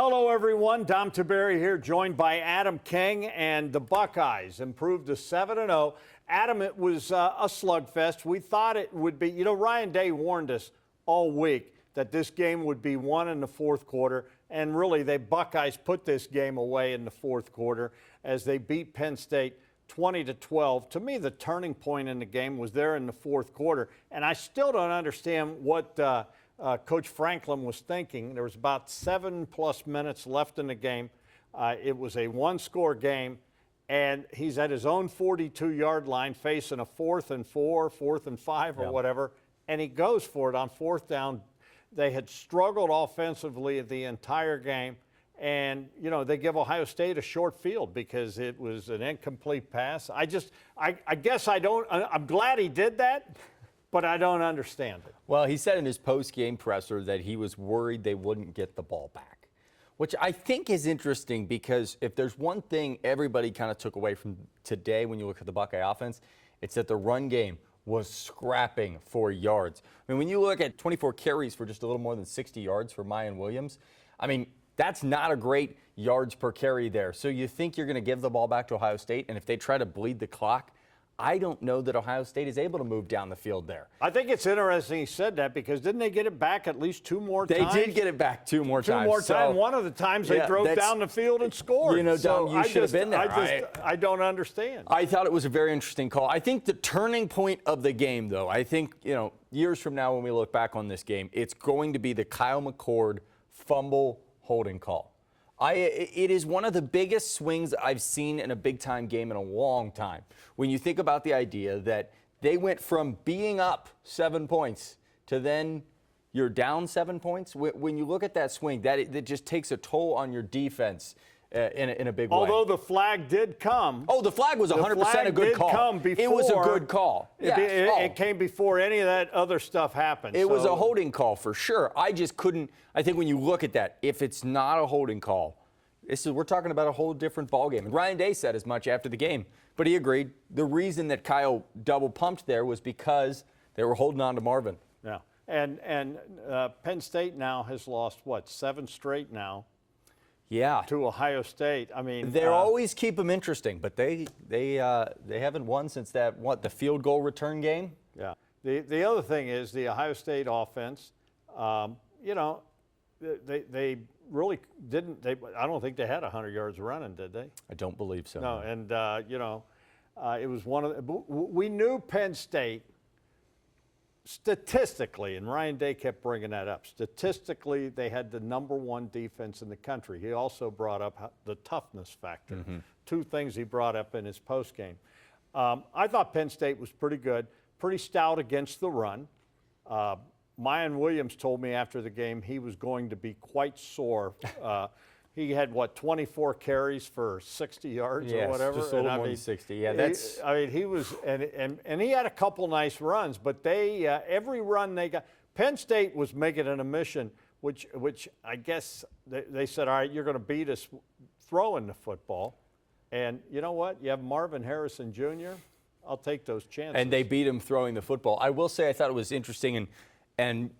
Hello, everyone. Dom Tiberi here, joined by Adam King, and the Buckeyes improved to 7-0. Adam, it was a slugfest. We thought it would be. You know, Ryan Day warned us all week that this game would be won in the fourth quarter, and really, the Buckeyes put this game away in the fourth quarter as they beat Penn State 20-12. To me, the turning point in the game was there in the fourth quarter, and I still don't understand what Coach Franklin was thinking. There was about 7+ minutes left in the game. It was a one-score game, and he's at his own 42-yard line facing a 4th and 4, 4th and 5 or whatever, and he goes for it on fourth down. They had struggled offensively the entire game, and, you know, they give Ohio State a short field because it was an incomplete pass. I guess I'm glad he did that, but I don't understand it. Well, he said in his post-game presser that he was worried they wouldn't get the ball back, which I think is interesting because if there's one thing everybody kind of took away from today when you look at the Buckeye offense, it's that the run game was scrapping for yards. I mean, when you look at 24 carries for just a little more than 60 yards for Mayan Williams, I mean, that's not a great yards per carry there. So you think you're going to give the ball back to Ohio State, and if they try to bleed the clock, I don't know that Ohio State is able to move down the field there. I think it's interesting he said that because didn't they get it back at least 2 more times? They did get it back 2 more times. 2 more times. One of the times they drove down the field and scored. You know, Dom, you should have been there. I don't understand. I thought it was a very interesting call. I think the turning point of the game, though, I think, you know, years from now when we look back on this game, it's going to be the Kyle McCord fumble holding call. It is one of the biggest swings I've seen in a big-time game in a long time. When you think about the idea that they went from being up 7 points to then you're down 7 points, when you look at that swing, that just takes a toll on your defense in a big way. Although the flag did come. Oh, the flag was 100% a good call. It was a good call. It came before any of that other stuff happened. It was a holding call for sure. I just couldn't. I think when you look at that, if it's not a holding call, we're talking about a whole different ballgame. And Ryan Day said as much after the game, but he agreed. The reason that Kyle double pumped there was because they were holding on to Marvin. Yeah, and Penn State now has lost, what, 7 straight now? Yeah. To Ohio State. I mean, they always keep them interesting, but they haven't won since the field goal return game. Yeah. The other thing is the Ohio State offense. You know, they really didn't. I don't think they had 100 yards running, did they? I don't believe so. No, and you know, it was one of we knew Penn State. Statistically, and Ryan Day kept bringing that up, statistically they had the #1 defense in the country. He also brought up the toughness factor. Mm-hmm. 2 things he brought up in his postgame. I thought Penn State was pretty good, pretty stout against the run. Mayan Williams told me after the game he was going to be quite sore. He had, 24 carries for 60 yards or whatever? Just a little more than 60. Yeah, he was, and he had a couple nice runs, but every run they got, Penn State was making it a mission, which I guess they said, all right, you're going to beat us throwing the football. And you know what? You have Marvin Harrison Jr., I'll take those chances. And they beat him throwing the football. I will say I thought it was interesting, and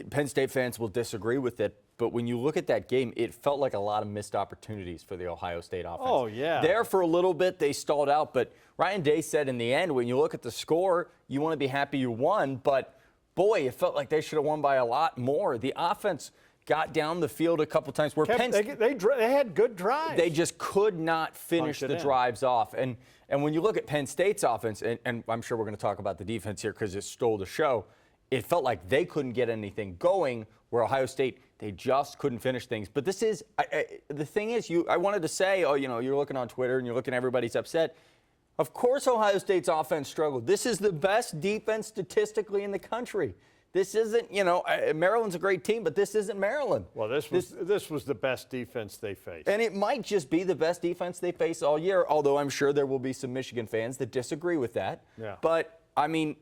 Penn State fans will disagree with it, but when you look at that game, it felt like a lot of missed opportunities for the Ohio State offense. Oh, yeah. There for a little bit, they stalled out, but Ryan Day said in the end, when you look at the score, you want to be happy you won, but boy, it felt like they should have won by a lot more. The offense got down the field a couple times where Penn State, they had good drives. They just could not finish the drives off. And when you look at Penn State's offense, and I'm sure we're going to talk about the defense here because it stole the show, it felt like they couldn't get anything going, where Ohio State, they just couldn't finish things. But this is, the thing is, I wanted to say, you know, you're looking on Twitter and you're looking, everybody's upset. Of course Ohio State's offense struggled. This is the best defense statistically in the country. This isn't, you know, Maryland's a great team, but this isn't Maryland. Well, this was the best defense they faced. And it might just be the best defense they face all year, although I'm sure there will be some Michigan fans that disagree with that. Yeah. But, I mean,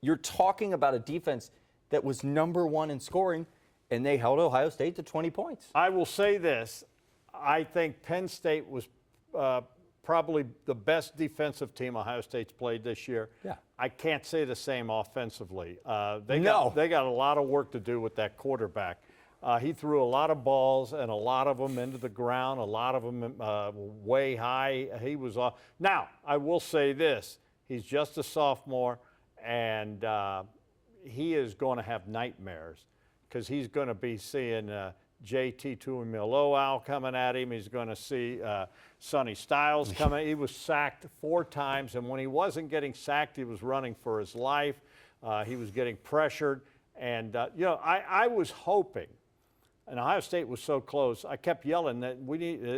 you're talking about a defense that was #1 in scoring, and they held Ohio State to 20 points. I will say this. I think Penn State was probably the best defensive team Ohio State's played this year. Yeah. I can't say the same offensively. They got a lot of work to do with that quarterback. He threw a lot of balls and a lot of them into the ground, a lot of them way high. He was off. Now, I will say this. He's just a sophomore, and he is going to have nightmares because he's going to be seeing JT Tuimoloau coming at him. He's going to see Sonny Styles coming. He was sacked 4 times, and when he wasn't getting sacked, he was running for his life. He was getting pressured. And, I was hoping, and Ohio State was so close, I kept yelling that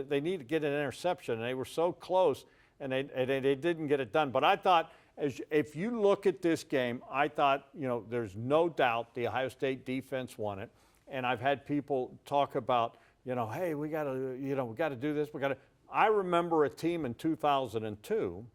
they need to get an interception, and they were so close, and they didn't get it done. But I thought, if you look at this game, I thought, there's no doubt the Ohio State defense won it. And I've had people talk about, hey, we got to do this. I remember a team in 2002.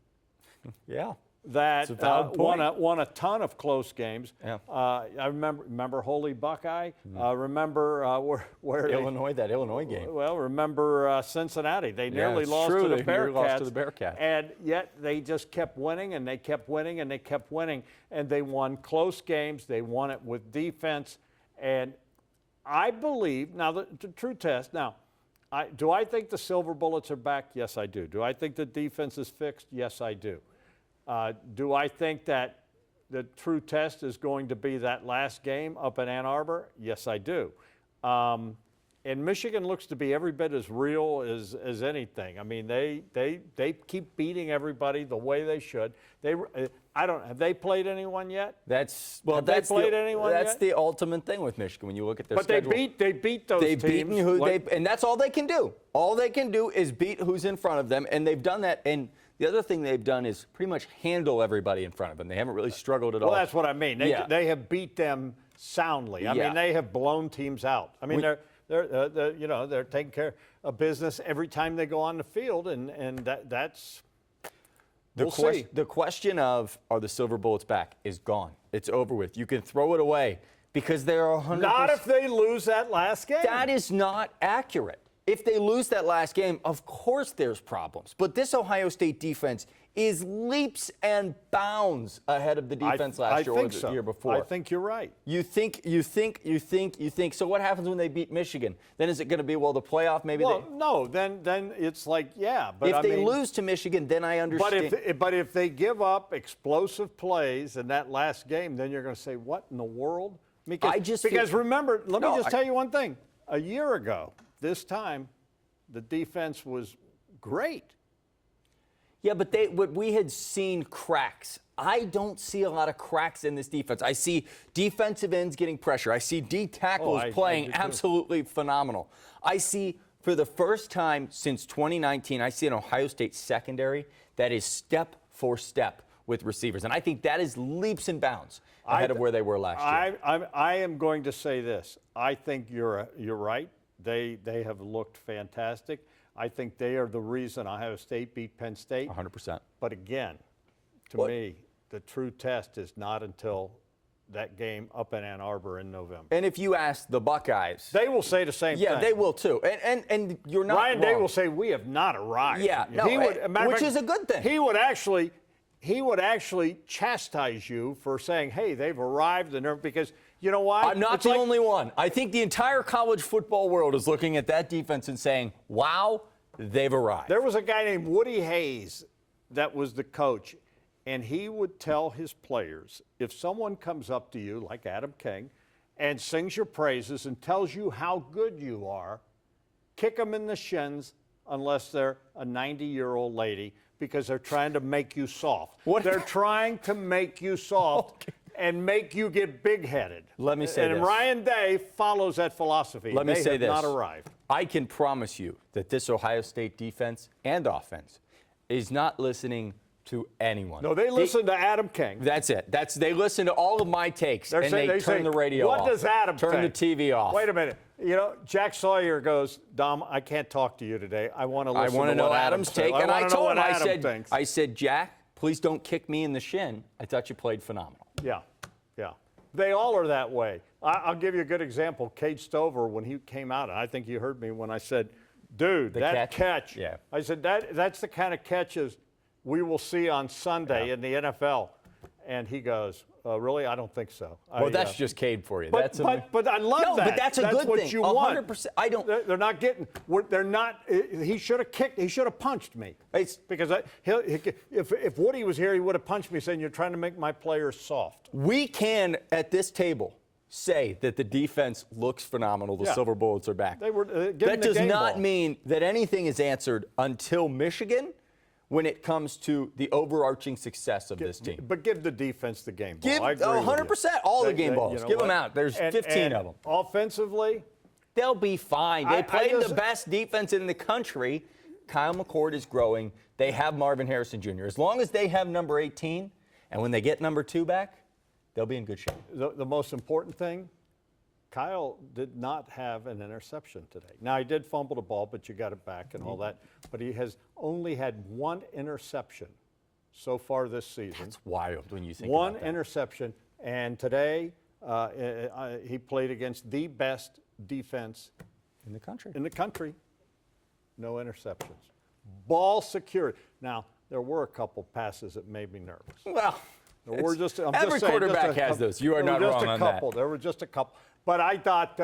Yeah. That won a ton of close games. Yeah. I remember Holy Buckeye. Remember where Illinois, that Illinois game. Well, remember Cincinnati. They nearly lost to the Bearcats. And yet they just kept winning, and they kept winning, and they kept winning. And they won close games. They won it with defense. And I believe, now the true test, do I think the Silver Bullets are back? Yes, I do. Do I think the defense is fixed? Yes, I do. Do I think that the true test is going to be that last game up in Ann Arbor? Yes, I do. And Michigan looks to be every bit as real as anything. I mean, they keep beating everybody the way they should. Have they played anyone yet? That's the ultimate thing with Michigan when you look at their schedule. But they beat those teams. And that's all they can do. All they can do is beat who's in front of them, and they've done that. And the other thing they've done is pretty much handle everybty in front of them. They haven't really struggled at all. Well, that's what I mean. They have beat them soundly. I mean, they have blown teams out. I mean, they're taking care of business every time they go on the field, and that's. We'll see. The question of are the Silver Bullets back is gone. It's over with. You can throw it away because they're 100%. Not if they lose that last game. That is not accurate. If they lose that last game, of course there's problems. But this Ohio State defense is leaps and bounds ahead of the defense last year or the year before. I think you're right. You think. So what happens when they beat Michigan? Then is it going to be, the playoff maybe? No. Then it's like, yeah. But if they lose to Michigan, then I understand. But if they give up explosive plays in that last game, then you're going to say, what in the world? Because remember, let me just tell you one thing. A year ago, this time, the defense was great. Yeah, but we had seen cracks. I don't see a lot of cracks in this defense. I see defensive ends getting pressure. I see D tackles playing absolutely phenomenal. I see, for the first time since 2019, I see an Ohio State secondary that is step for step with receivers. And I think that is leaps and bounds ahead of where they were last year. I am going to say this. I think you're right. They have looked fantastic. I think they are the reason Ohio State beat Penn State. 100%. But again, to me, the true test is not until that game up in Ann Arbor in November. And if you ask the Buckeyes, they will say the same thing. Yeah, they will too. And you're not Ryan wrong. Day will say we have not arrived. Yeah, which is a good thing. He would actually chastise you for saying, hey, they've arrived, and because you know why? I'm not the only one. I think the entire college football world is looking at that defense and saying, wow, they've arrived. There was a guy named Woody Hayes that was the coach, and he would tell his players, if someone comes up to you, like Adam King, and sings your praises and tells you how good you are, kick them in the shins unless they're a 90-year-old lady, because they're trying to make you soft. They're trying to make you soft. And make you get big-headed. Let me say this. And Ryan Day follows that philosophy. Let me say this. They have not arrived. I can promise you that this Ohio State defense and offense is not listening to anyone. No, they listen to Adam King. That's it. They listen to all of my takes, and they turn the radio off. What does Adam Turn the TV off. Wait a minute. Jack Sawyer goes, Dom, I can't talk to you today. I want to listen to what know Adam's take. And I told him, I said, Jack, please don't kick me in the shin. I thought you played phenomenal. Yeah. They all are that way. I'll give you a good example. Cade Stover, when he came out, and I think you heard me when I said, dude, that catch. Yeah. I said, that's the kind of catches we will see on Sunday in the NFL. And he goes, really? I don't think so. Well, that's just Cade for you. But I love no, that. but that's a good what thing. you want. 100%. I don't. They're not getting. They're not. He should have kicked. He should have punched me. Because if Woody was here, he would have punched me, saying you're trying to make my players soft. We can at this table say that the defense looks phenomenal. The Silver Bullets are back. They were. That does not mean that anything is answered until Michigan, when it comes to the overarching success of this team. But give the defense the game ball. Give I agree 100% all the game balls. Give them out. There's 15 of them. Offensively, they'll be fine. They played the just- best defense in the country. Kyle McCord is growing. They have Marvin Harrison Jr. As long as they have number 18, and when they get number 2 back, they'll be in good shape. the most important thing, Kyle did not have an interception today. Now, he did fumble the ball, but you got it back and all that. But he has only had 1 interception so far this season. That's wild when you think One about that. interception. And today, he played against the best defense In the country. No interceptions. Ball secured. Now, there were a couple passes that made me nervous. Well, every quarterback has those. You are not wrong on that. There were just a couple. But I thought.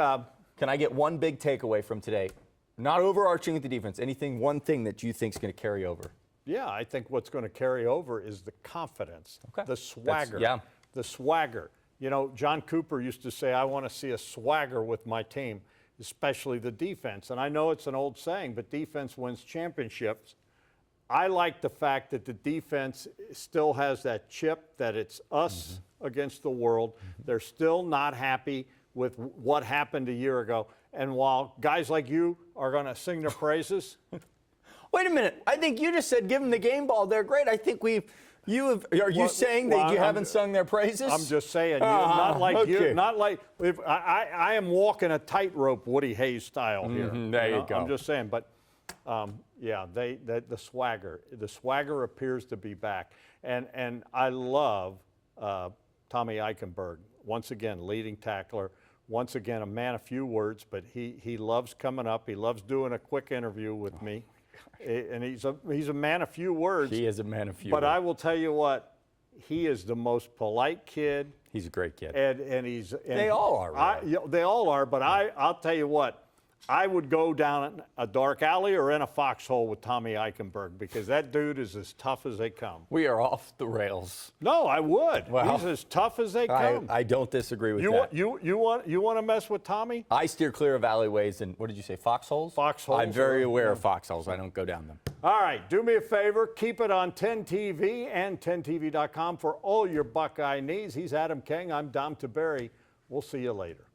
Can I get one big takeaway from today? Not overarching with the defense. One thing that you think is going to carry over? Yeah, I think what's going to carry over is the confidence, the swagger. The swagger. You know, John Cooper used to say, I want to see a swagger with my team, especially the defense. And I know it's an old saying, but defense wins championships. I like the fact that the defense still has that chip, that it's us against the world. They're still not happy with what happened a year ago. And while guys like you are going to sing their praises. Wait a minute. I think you just said give them the game ball. They're great. I think are you saying that you haven't sung their praises? I'm just saying, not like you. Not like I am walking a tightrope Woody Hayes style here. There you go. I'm just saying, but the swagger appears to be back, and I love Tommy Eichenberg, once again leading tackler, once again a man of few words, but he loves coming up. He loves doing a quick interview with me, and he's a man of few words. He is a man of few words. But words. I will tell you what, he is the most polite kid. He's a great kid. And they all are. Right? They all are, but I'll tell you what, I would go down a dark alley or in a foxhole with Tommy Eichenberg, because that dude is as tough as they come. We are off the rails. No, I would. Well, he's as tough as they come. I don't disagree with that. You want to mess with Tommy? I steer clear of alleyways and, what did you say, foxholes? Foxholes. I'm very aware of foxholes. I don't go down them. All right, do me a favor. Keep it on 10TV and 10TV.com for all your Buckeye needs. He's Adam King. I'm Dom Tiberi. We'll see you later.